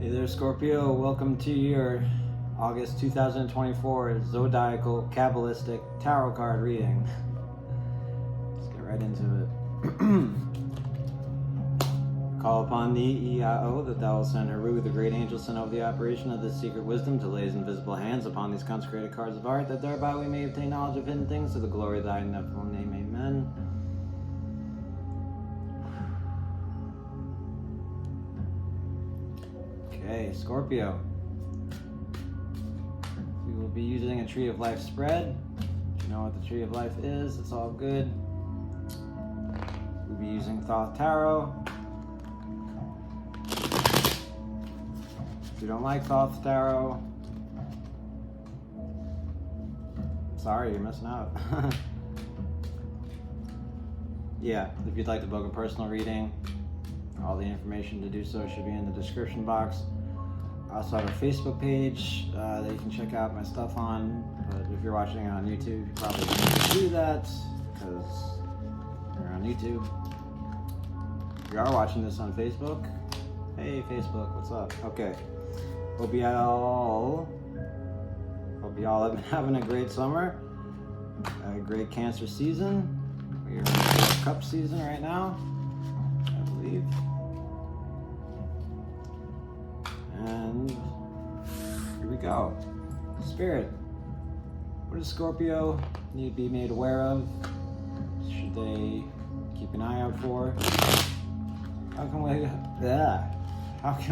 Hey there, Scorpio. Welcome to your August 2024 Zodiacal Kabbalistic Tarot card reading. Let's get right into it. Call upon thee, Iao, that thou wilt send Heru, the great angel, sent over the operation of this secret wisdom to lay his invisible hands upon these consecrated cards of art, that thereby we may obtain knowledge of hidden things to the glory of thy ineffable name. Amen. Okay, Scorpio. We will be using a Tree of Life spread. If you know what the Tree of Life is, it's all good. We'll be using Thoth Tarot. If you don't like Thoth Tarot, I'm sorry, you're missing out. Yeah, if you'd like to book a personal reading, all the information to do so should be in the description box. I also have a Facebook page that you can check out my stuff on, but if you're watching on YouTube, you probably can't do that because you're on YouTube. If you are watching this on Facebook, hey Facebook, what's up? Okay, hope y'all have been having a great summer, a great Cancer season. We're in the Cup season right now, I believe. And here we go. Spirit. What does Scorpio need to be made aware of? Should they keep an eye out for? How can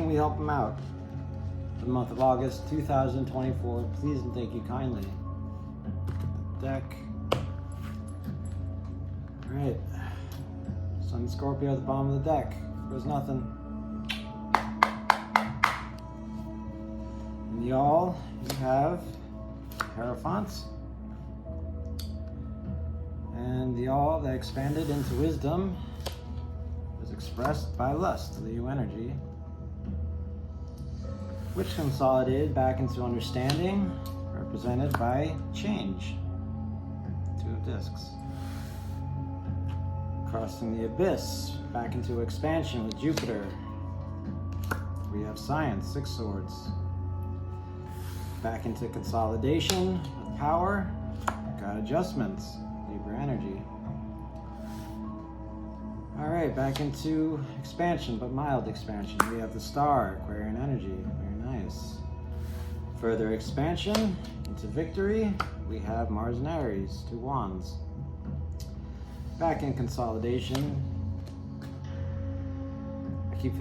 we help them out? For the month of August 2024. Please and thank you kindly. Deck. Alright. Sun Scorpio at the bottom of the deck. There's nothing. Y'all, you have Hierophants, and the all that expanded into wisdom is expressed by lust, Leo energy, which consolidated back into understanding, represented by change, Two of Discs, crossing the abyss back into expansion with Jupiter. We have Science, Six Swords. Back into consolidation with power. Got adjustments, Libra energy. Alright, back into expansion, but mild expansion. We have the Star, Aquarian energy. Very nice. Further expansion into victory. We have Mars and Aries, Two Wands. Back in consolidation. I keep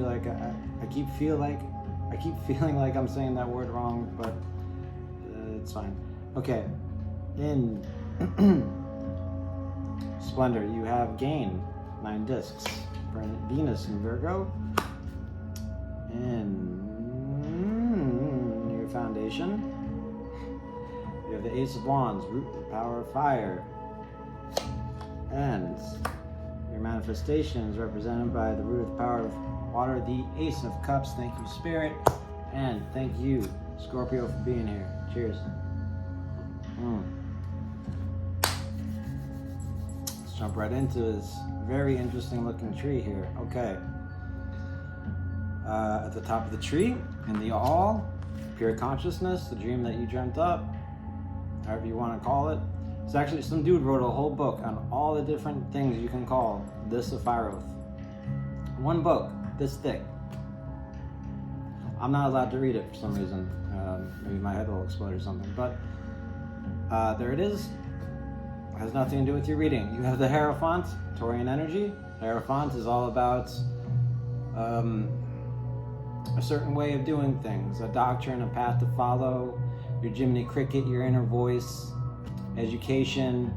feeling like I'm saying that word wrong, but it's fine. Okay, in Splendor, you have Gain, 9 discs. For Venus in Virgo. In your Foundation, you have the Ace of Wands, Root, the power of fire. And your manifestation is represented by the root of the power of water, the Ace of Cups. Thank you, Spirit. And thank you, Scorpio, for being here. Cheers. Let's jump right into this very interesting looking tree here. Okay. At the top of the tree, in the all, pure consciousness, the dream that you dreamt up, however you want to call it. It's actually, some dude wrote a whole book on all the different things you can call this Sephiroth. One book, this thick. I'm not allowed to read it for some reason. Maybe my head will explode or something. But there it is. It has nothing to do with your reading. You have the Hierophant, Taurian energy. Hierophant is all about a certain way of doing things, a doctrine, a path to follow, your Jiminy Cricket, your inner voice, education,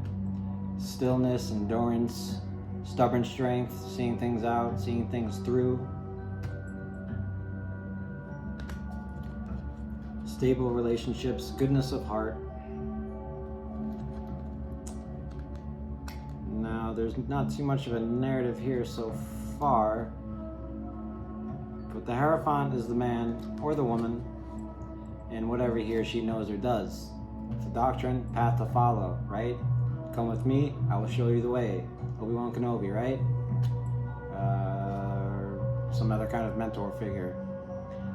stillness, endurance, stubborn strength, seeing things out, seeing things through. Stable relationships, goodness of heart. Now, there's not too much of a narrative here so far, but the Hierophant is the man or the woman in whatever he or she knows or does. It's a doctrine, path to follow, right? Come with me, I will show you the way. Obi-Wan Kenobi, right? Some other kind of mentor figure.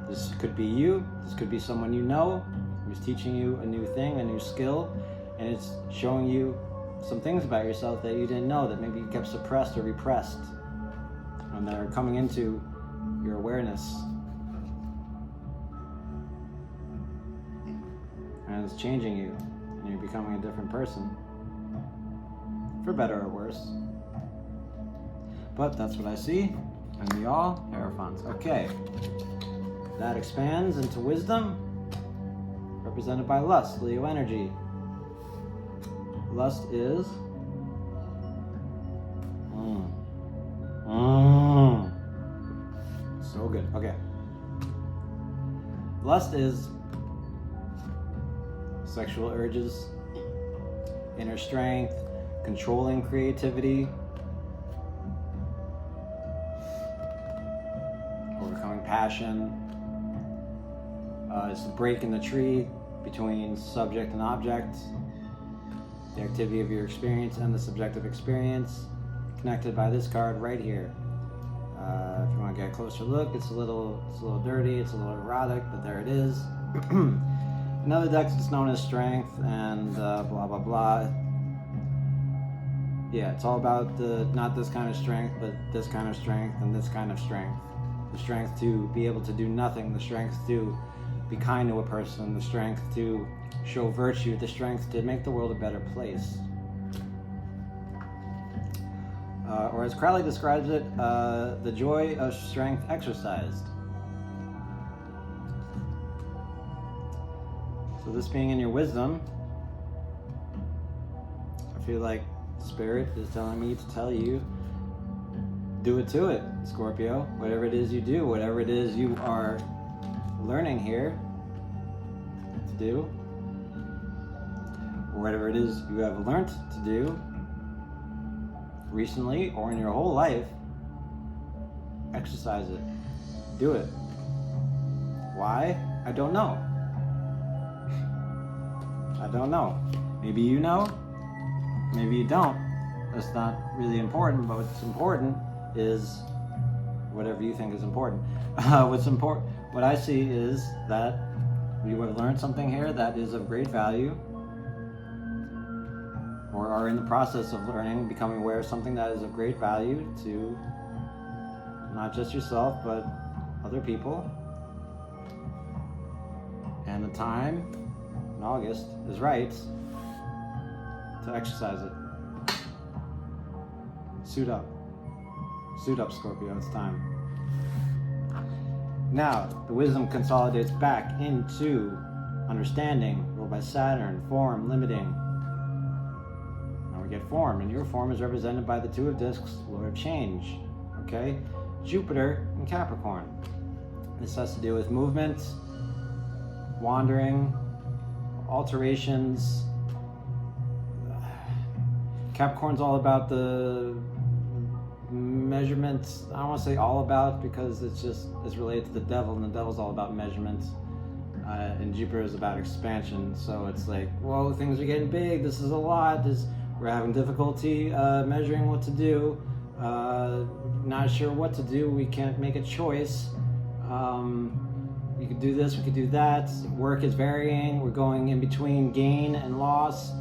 This could be you, this could be someone you know who's teaching you a new thing, a new skill, and it's showing you some things about yourself that you didn't know, that maybe you kept suppressed or repressed, and that are coming into your awareness. And it's changing you, and you're becoming a different person, for better or worse. But that's what I see, and we all Hierophants. Okay, that expands into wisdom, represented by lust, Leo energy. Lust is so good. Okay, lust is sexual urges, inner strength, controlling creativity, overcoming passion. It's the break in the tree between subject and object, the activity of your experience and the subjective experience, connected by this card right here. If you want to get a closer look, it's a little dirty, it's a little erotic, but there it is. Another deck is known as strength and blah blah blah. Yeah, it's all about not this kind of strength, but this kind of strength and this kind of strength. The strength to be able to do nothing, the strength to be kind to a person, the strength to show virtue, the strength to make the world a better place. Or as Crowley describes it, the joy of strength exercised. So this being in your wisdom, I feel like Spirit is telling me to tell you, do it to it, Scorpio. Whatever it is you do, whatever it is you are learning here to do, or whatever it is you have learned to do recently or in your whole life, exercise it. Do it. Why? I don't know. I don't know. Maybe you know, maybe you don't. That's not really important, but what's important is whatever you think is important. What I see is that you have learned something here that is of great value, or are in the process of learning, becoming aware of something that is of great value to not just yourself, but other people. And the time in August is right to exercise it. Suit up. Suit up, Scorpio, it's time. Now, the wisdom consolidates back into understanding, ruled by Saturn, form, limiting. Now we get form, and your form is represented by the Two of Discs, Lord of Change. Okay? Jupiter in Capricorn. This has to do with movement, wandering, alterations. Capricorn's all about the measurements. I don't want to say all about, because it's related to the devil, and the devil's all about measurements. And Jupiter is about expansion. So it's like, whoa, things are getting big. This is a lot. We're having difficulty measuring what to do. Not sure what to do. We can't make a choice. We could do this, we could do that. Work is varying. We're going in between gain and loss.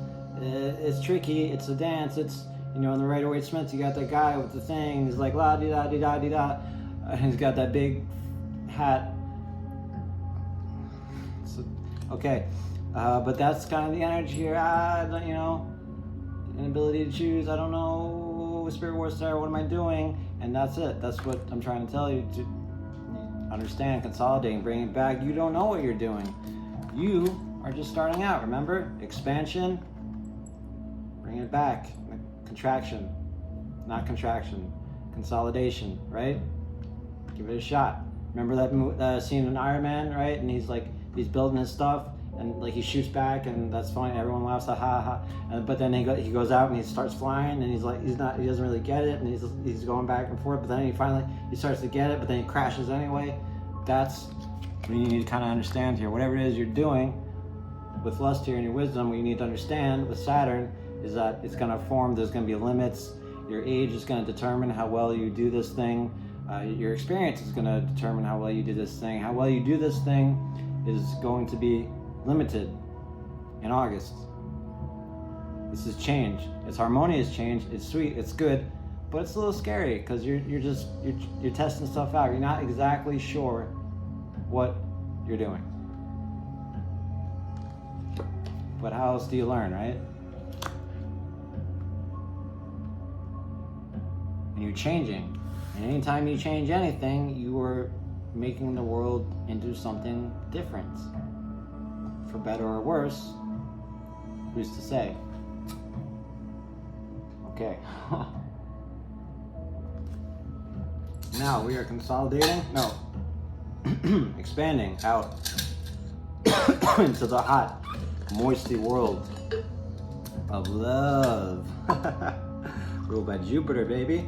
It's tricky. It's a dance. It's, in the Rider-Waite Smith, you got that guy with the thing. He's like, la di da di da di da. And he's got that big hat. So, okay. But that's kind of the energy here. Inability to choose. I don't know. Spirit War Star, what am I doing? And that's it. That's what I'm trying to tell you. To understand, consolidating, bring it back. You don't know what you're doing. You are just starting out. Remember? Expansion. Bring it back. Contraction, not contraction. Consolidation, right? Give it a shot. Remember that scene in Iron Man, right? And he's building his stuff, and he shoots back, and that's funny. Everyone laughs, ha ha. But then he goes out and he starts flying, and he doesn't really get it, and he's going back and forth. But then he starts to get it, but then he crashes anyway. That's what you need to kind of understand here. Whatever it is you're doing with lust here in your wisdom, what you need to understand with Saturn is that it's going to form. There's going to be limits. Your age is going to determine how well you do this thing. Your experience is going to determine how well you do this thing. How well you do this thing is going to be limited in August. This is change. It's harmonious change. It's sweet. It's good, but it's a little scary because you're testing stuff out. You're not exactly sure what you're doing. But how else do you learn, right? And you're changing. And anytime you change anything, you are making the world into something different. For better or worse, who's to say? Okay. Now we are consolidating, expanding out into the hot, moisty world of love. Ruled by Jupiter, baby.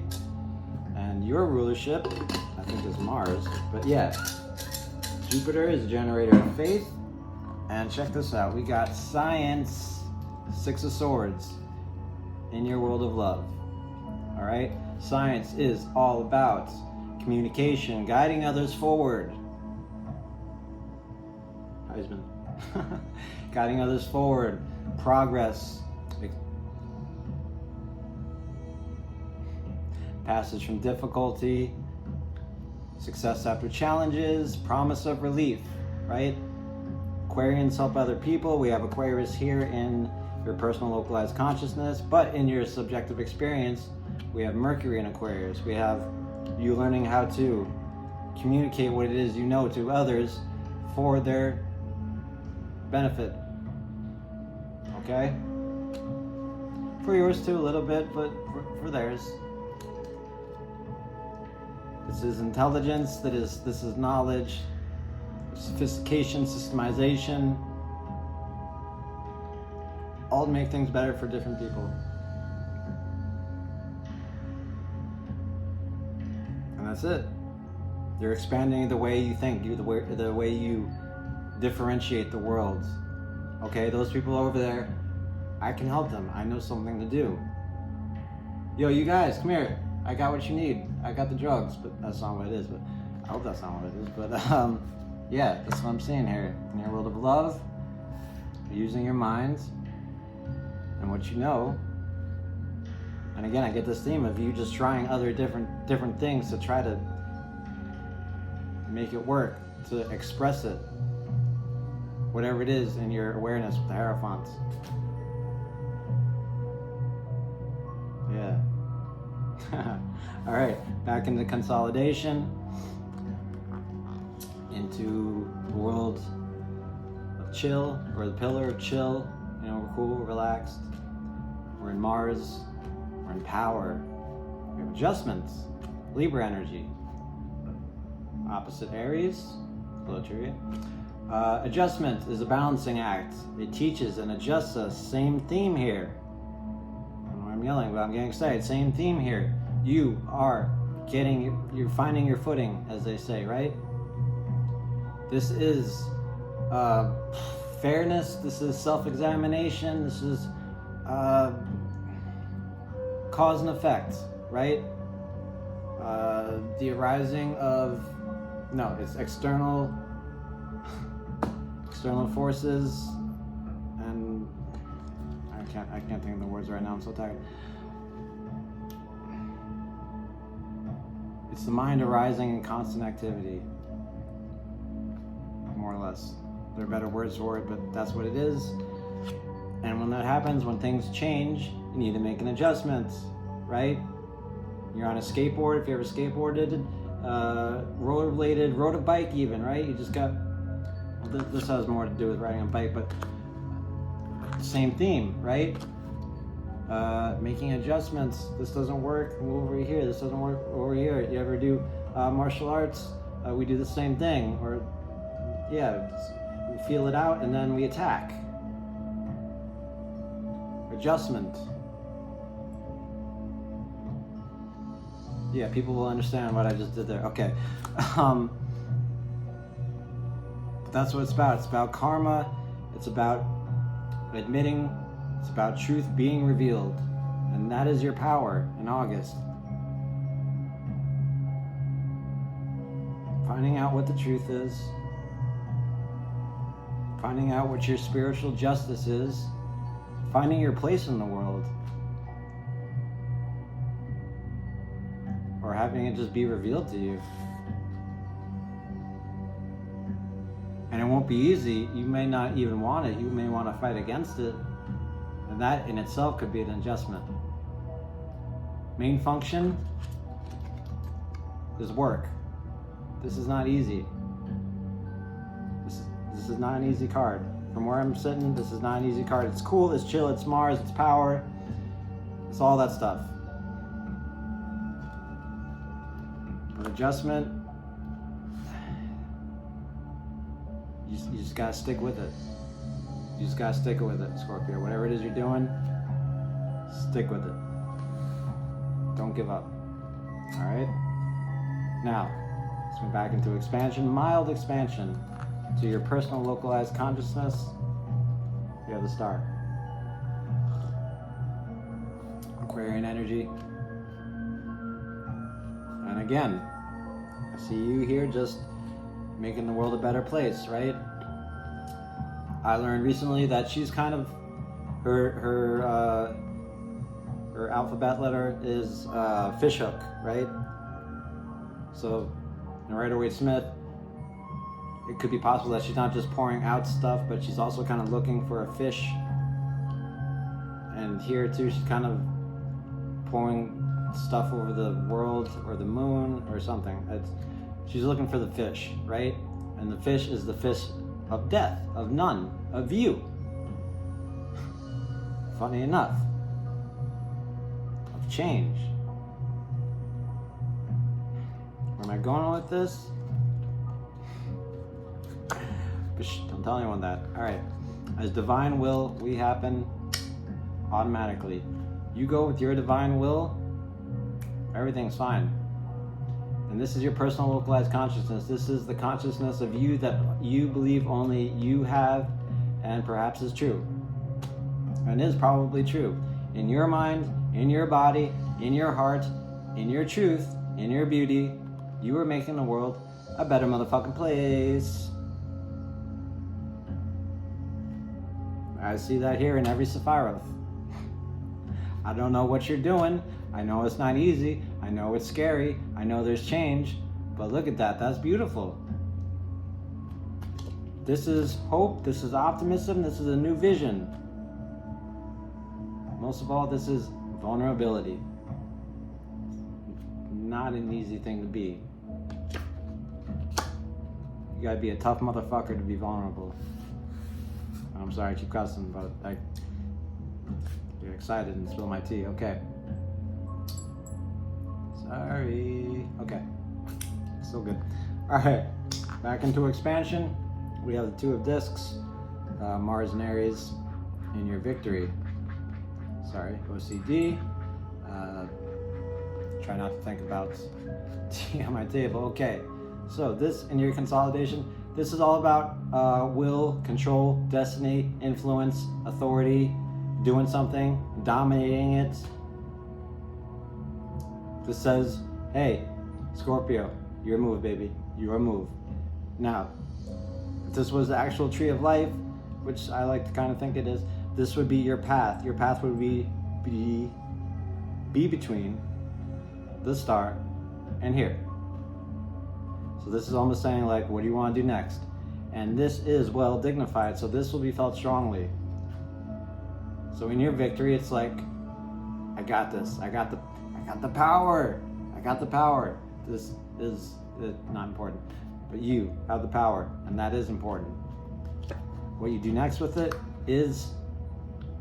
And your rulership, I think is Mars, but yeah, Jupiter is a generator of faith. And check this out, we got science, 6 of Swords, in your world of love. All right, science is all about communication, guiding others forward. Heisman. Guiding others forward, progress, passage from difficulty, success after challenges, promise of relief, right? Aquarians help other people. We have Aquarius here in your personal localized consciousness, but in your subjective experience, we have Mercury in Aquarius. We have you learning how to communicate what it is you know to others for their benefit. Okay? For yours too, a little bit, but for theirs. This is intelligence, this is knowledge, sophistication, systemization, all to make things better for different people. And that's it. You're expanding the way you think, the way you differentiate the world. Okay, those people over there, I can help them. I know something to do. Yo, you guys, come here. I got what you need. I got the drugs, but that's not what it is. But I hope that's not what it is. But yeah, that's what I'm seeing here. In your world of love, you're using your minds and what you know. And again, I get this theme of you just trying other different things to try to make it work, to express it, whatever it is in your awareness with the Hierophants. Yeah. All right, back into consolidation, into the world of chill, or the pillar of chill. You know, we're cool, relaxed. We're in Mars. We're in power. We have adjustments. Libra energy. Opposite Aries. Hello, Trivia. Adjustment is a balancing act. It teaches and adjusts us. Same theme here. I don't know why I'm yelling, but I'm getting excited. Same theme here. You are you're finding your footing, as they say, right? This is fairness. This is self-examination. This is cause and effect, right? The arising of, it's external forces, and I can't think of the words right now. I'm so tired. It's the mind arising in constant activity, more or less. There are better words for it, but that's what it is. And when that happens, when things change, you need to make an adjustment, right? You're on a skateboard, if you ever skateboarded, rollerbladed, rode a bike even, right? You just got, well, this has more to do with riding a bike, but same theme, right? Making adjustments. This doesn't work, move over here. This doesn't work over here. You ever do martial arts? We do the same thing, or we feel it out and then we attack. Adjustment. Yeah, people will understand what I just did there. Okay. But that's what it's about. It's about karma. It's about admitting. It's about truth being revealed. And that is your power in August. finding out what the truth is, finding out what your spiritual justice is, finding your place in the world, or having it just be revealed to you. And it won't be easy. You may not even want it. You may want to fight against it. And that in itself could be an adjustment. Main function is work. This is not easy. This is not an easy card. From where I'm sitting, this is not an easy card. It's cool, it's chill, it's Mars, it's power. It's all that stuff. But adjustment, you just gotta stick with it. You just gotta stick with it, Scorpio. Whatever it is you're doing, stick with it. Don't give up. All right? Now, let's move back into expansion, mild expansion to your personal localized consciousness. You have the star. Aquarian energy. And again, I see you here just making the world a better place, right? I learned recently that she's kind of, her alphabet letter is fishhook, right? So in Rider-Waite-Smith, it could be possible that she's not just pouring out stuff, but she's also kind of looking for a fish. And here too, she's kind of pouring stuff over the world or the moon or something. She's looking for the fish, right? And the fish is the fish of death, of none, of you. Funny enough, of change. Where am I going with this? Don't tell anyone that. All right. As divine will, we happen automatically. You go with your divine will, everything's fine. And this is your personal localized consciousness. This is the consciousness of you that you believe only you have and perhaps is true. And is probably true. In your mind, in your body, in your heart, in your truth, in your beauty, you are making the world a better motherfucking place. I see that here in every Sephiroth. I don't know what you're doing. I know it's not easy. I know it's scary. I know there's change. But look at that. That's beautiful. This is hope. This is optimism. This is a new vision. Most of all, this is vulnerability. Not an easy thing to be. You gotta be a tough motherfucker to be vulnerable. I'm sorry, I keep cussing, but I get excited and spill my tea. Okay. Sorry. Okay. Still good. All right. Back into expansion. We have the Two of Discs, Mars and Aries in your victory. Sorry, OCD. Try not to think about tea on my table. Okay. So this in your consolidation. This is all about will, control, destiny, influence, authority, doing something, dominating it. This says, hey, Scorpio, your move, baby, your move. Now, if this was the actual tree of life, which I like to kind of think it is, this would be your path. Your path would be between the star and here. So this is almost saying like, what do you want to do next? And this is well dignified, so this will be felt strongly. So in your victory, it's like, I got this. I got the power. I got the power. This is not important, but you have the power, and that is important. What you do next with it is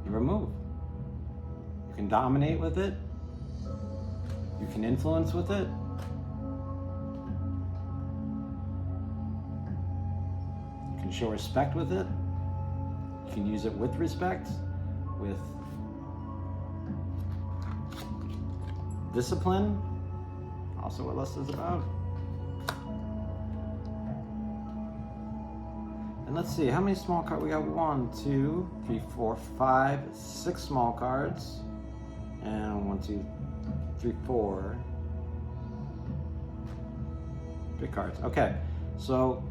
you remove. You can dominate with it. You can influence with it. You can show respect with it. You can use it with respect, with discipline, also what lust is about. And let's see, how many small cards? We got 1, 2, 3, 4, 5, 6 small cards. And 1, 2, 3, 4 big cards. Okay, So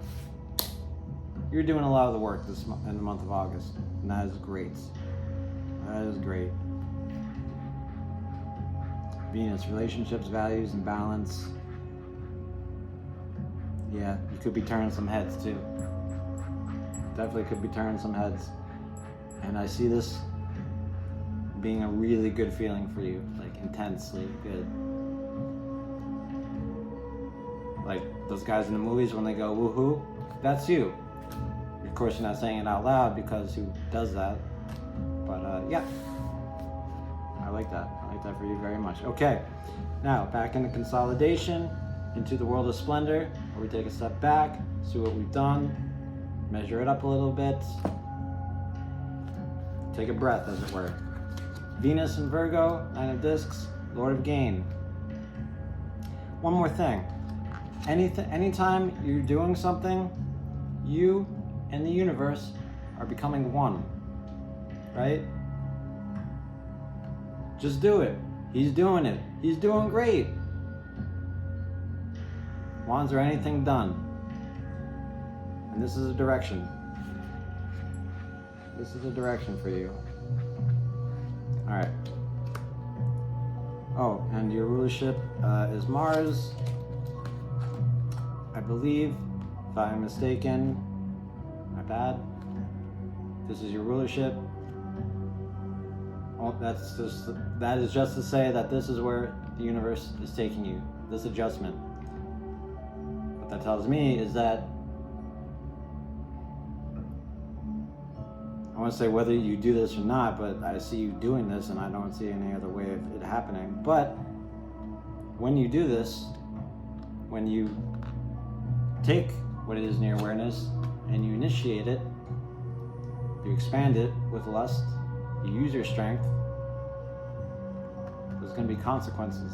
you're doing a lot of the work in the month of August, and that is great. That is great. Venus, relationships, values, and balance. Yeah, you could be turning some heads too. Definitely could be turning some heads. And I see this being a really good feeling for you, like intensely good. Like those guys in the movies when they go woohoo, that's you. Of course, you're not saying it out loud because who does that? But yeah, I like that. I like that for you very much. Okay, now back into consolidation, into the world of splendor, where we take a step back, see what we've done, measure it up a little bit, take a breath, as it were. Venus in Virgo, Nine of Discs, Lord of Gain. One more thing. Anytime you're doing something, you and the universe are becoming one, right? Just do it. He's doing it. He's doing great. Wands are anything done. And this is a direction. This is a direction for you. All right. Oh, and your rulership is Mars. I believe, if I'm mistaken, my bad. This is your rulership. Oh, that is just to say that this is where the universe is taking you. This adjustment. What that tells me is that I want to say whether you do this or not, but I see you doing this and I don't see any other way of it happening. But when you do this, when you take what it is in your awareness and you initiate it, you expand it with lust, you use your strength, there's going to be consequences.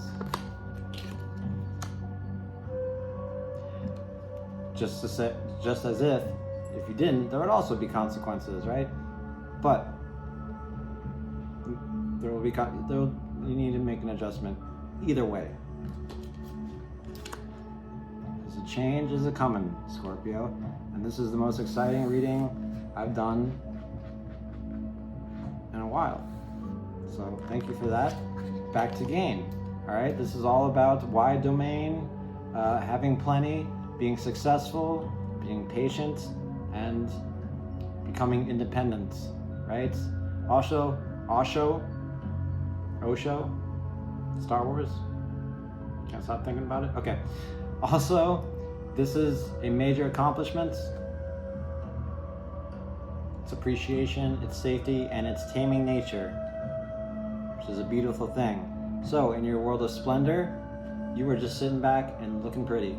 Just as if you didn't, there would also be consequences, right? But you need to make an adjustment either way. There's a change is a coming, Scorpio, and this is the most exciting reading I've done in a while. So thank you for that. Back to gain. All right, this is all about wide domain, having plenty, being successful, being patient, and becoming independent, right? Osho, Star Wars. Can't stop thinking about it. Okay. Also, this is a major accomplishment. It's appreciation, it's safety, and it's taming nature, which is a beautiful thing. So, in your world of splendor, you are just sitting back and looking pretty.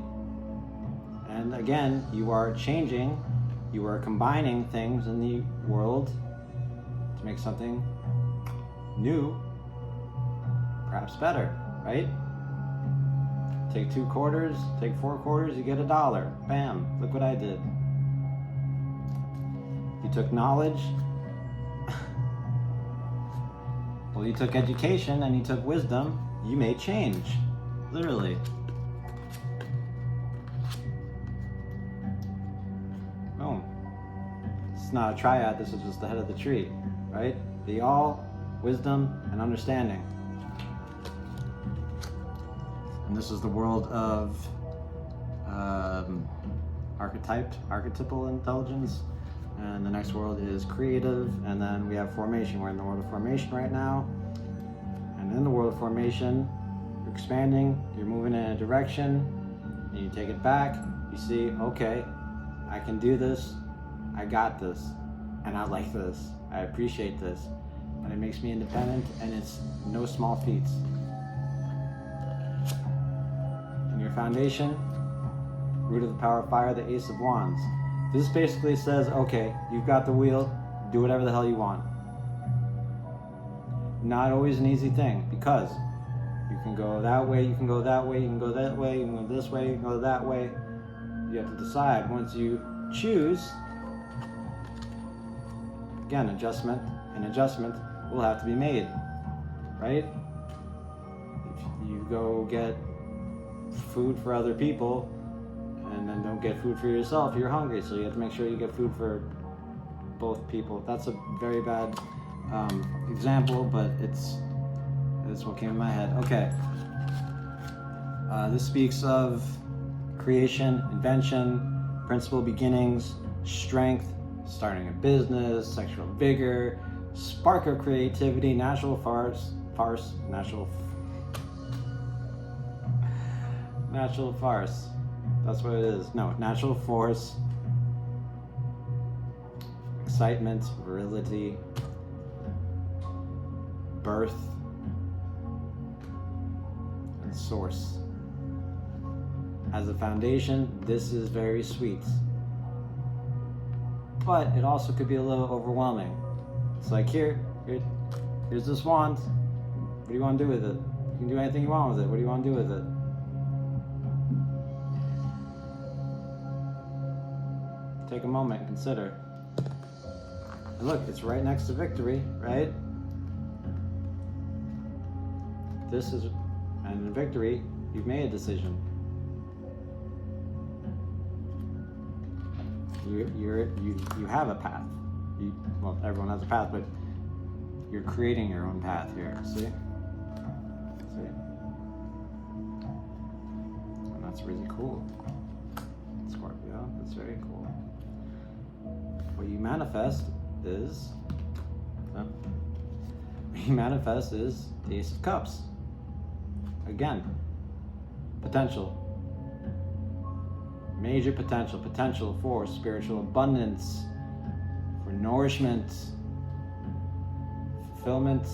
And again, you are changing, you are combining things in the world to make something new, perhaps better, right? Take 2 quarters, take 4 quarters, you get $1. Bam, look what I did. You took knowledge, well, you took education and you took wisdom, you made change, literally. Boom. It's not a triad, this is just the head of the tree, right? The all, wisdom, and understanding. And this is the world of archetypal intelligence. And the next world is creative, and then we have formation. We're in the world of formation right now. And in the world of formation, you're expanding, you're moving in a direction, and you take it back, you see, okay, I can do this, I got this, and I like this, I appreciate this, and it makes me independent, and it's no small feats. In your foundation, root of the power of fire, the Ace of Wands. This basically says, okay, you've got the wheel, do whatever the hell you want. Not always an easy thing, because you can go that way, you can go that way, you can go that way, you can go this way, you can go that way. You have to decide. Once you choose, again, an adjustment will have to be made, right? If you go get food for other people and then don't get food for yourself, you're hungry, so you have to make sure you get food for both people. That's a very bad example, but it's what came in my head. Okay. This speaks of creation, invention, principal beginnings, strength, starting a business, sexual vigor, spark of creativity, natural farce, natural farce. That's what it is. No, natural force, excitement, virility, birth, and source. As a foundation, this is very sweet. But it also could be a little overwhelming. It's like, here's this wand. What do you want to do with it? You can do anything you want with it. What do you want to do with it? Take a moment and consider. And look, it's right next to victory, right? And in victory, you've made a decision. You have a path. Well, everyone has a path, but you're creating your own path here. See? And that's really cool, Scorpio. That's very cool. What you manifest is the Ace of Cups. Again, potential. Major potential for spiritual abundance, for nourishment, fulfillment,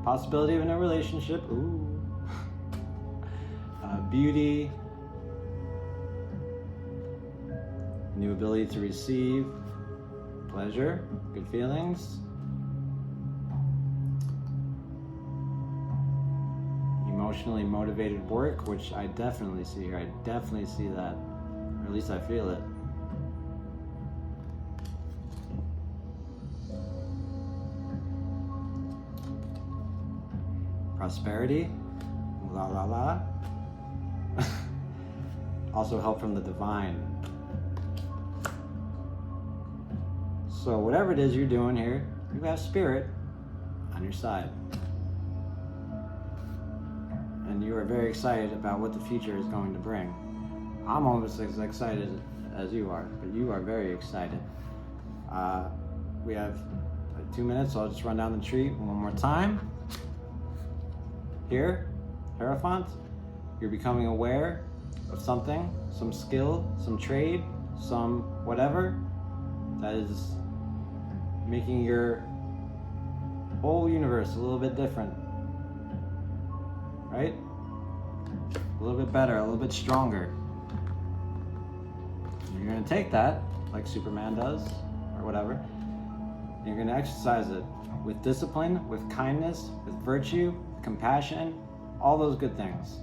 possibility of a new relationship, beauty, new ability to receive, pleasure, good feelings, emotionally motivated work, which I definitely see here. I definitely see that, or at least I feel it. Prosperity, la la la. Also help from the divine. So whatever it is you're doing here, you have spirit on your side. And you are very excited about what the future is going to bring. I'm almost as excited as you are, but you are very excited. We have 2 minutes, so I'll just run down the tree one more time. Here, Hierophant, you're becoming aware of something, some skill, some trade, some whatever that is making your whole universe a little bit different, right? A little bit better, a little bit stronger. You're gonna take that, like Superman does, or whatever. You're gonna exercise it with discipline, with kindness, with virtue, compassion, all those good things.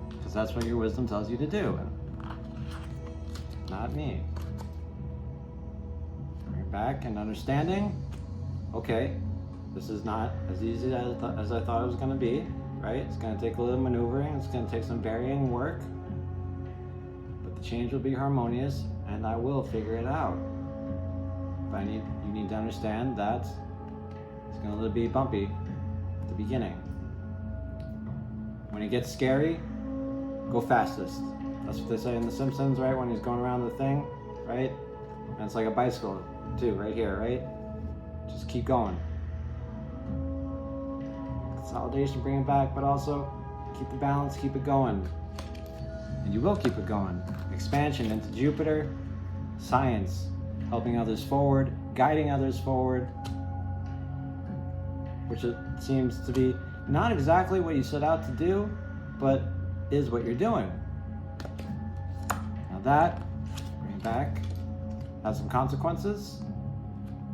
Because that's what your wisdom tells you to do. Not me. Bring it back and understanding. Okay, this is not as easy as I thought it was going to be, right? It's going to take a little maneuvering. It's going to take some burying work. But the change will be harmonious, and I will figure it out. But you need to understand that it's going to be bumpy at the beginning. When it gets scary, go fastest. That's what they say in The Simpsons, right? When he's going around the thing, right? And it's like a bicycle, too, right here, right? Just keep going. Consolidation, bring it back, but also keep the balance, keep it going. And you will keep it going. Expansion into Jupiter, science, helping others forward, guiding others forward, which it seems to be not exactly what you set out to do, but is what you're doing. Now that, bring it back, has some consequences.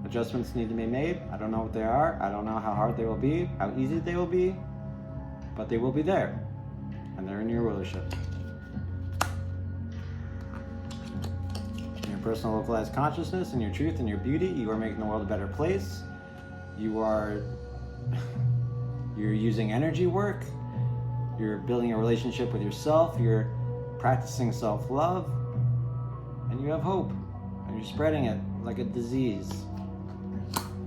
Adjustments need to be made. I don't know what they are. I don't know how hard they will be, how easy they will be, but they will be there, and they're in your rulership. In your personal localized consciousness, and your truth, and your beauty, you are making the world a better place. You're using energy work. You're building a relationship with yourself. You're practicing self-love. And you have hope. And you're spreading it like a disease.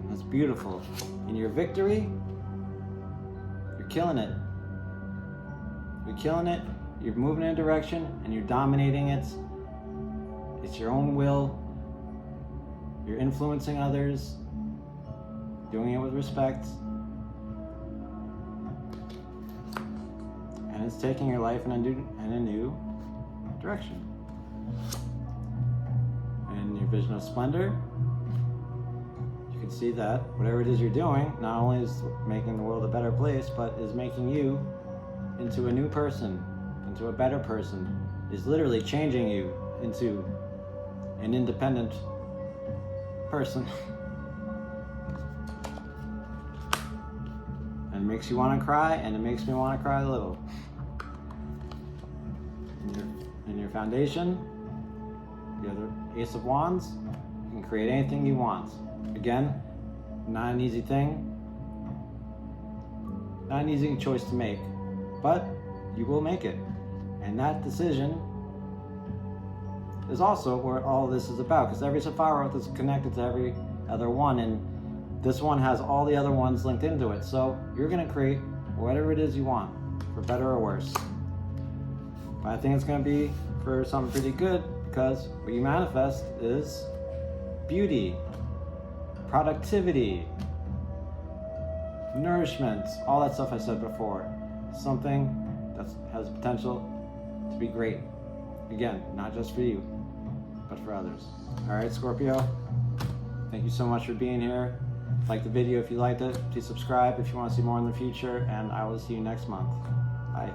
That's beautiful. In your victory, you're killing it. You're killing it. You're moving in a direction and you're dominating it. It's your own will. You're influencing others. Doing it with respect. And it's taking your life in a new direction. And your vision of splendor, you can see that whatever it is you're doing, not only is making the world a better place, but is making you into a new person, into a better person, is literally changing you into an independent person. And it makes you want to cry, and it makes me want to cry a little. In your foundation, the other Ace of Wands, you can create anything you want. Again, not an easy thing, not an easy choice to make, but you will make it. And that decision is also what all this is about, because every Sapphire Oath is connected to every other one, and this one has all the other ones linked into it. So you're going to create whatever it is you want, for better or worse. But I think it's going to be for something pretty good, because what you manifest is beauty, productivity, nourishment, all that stuff I said before. Something that has potential to be great. Again, not just for you, but for others. All right, Scorpio, thank you so much for being here. Like the video if you liked it. Please subscribe if you want to see more in the future, and I will see you next month. Bye.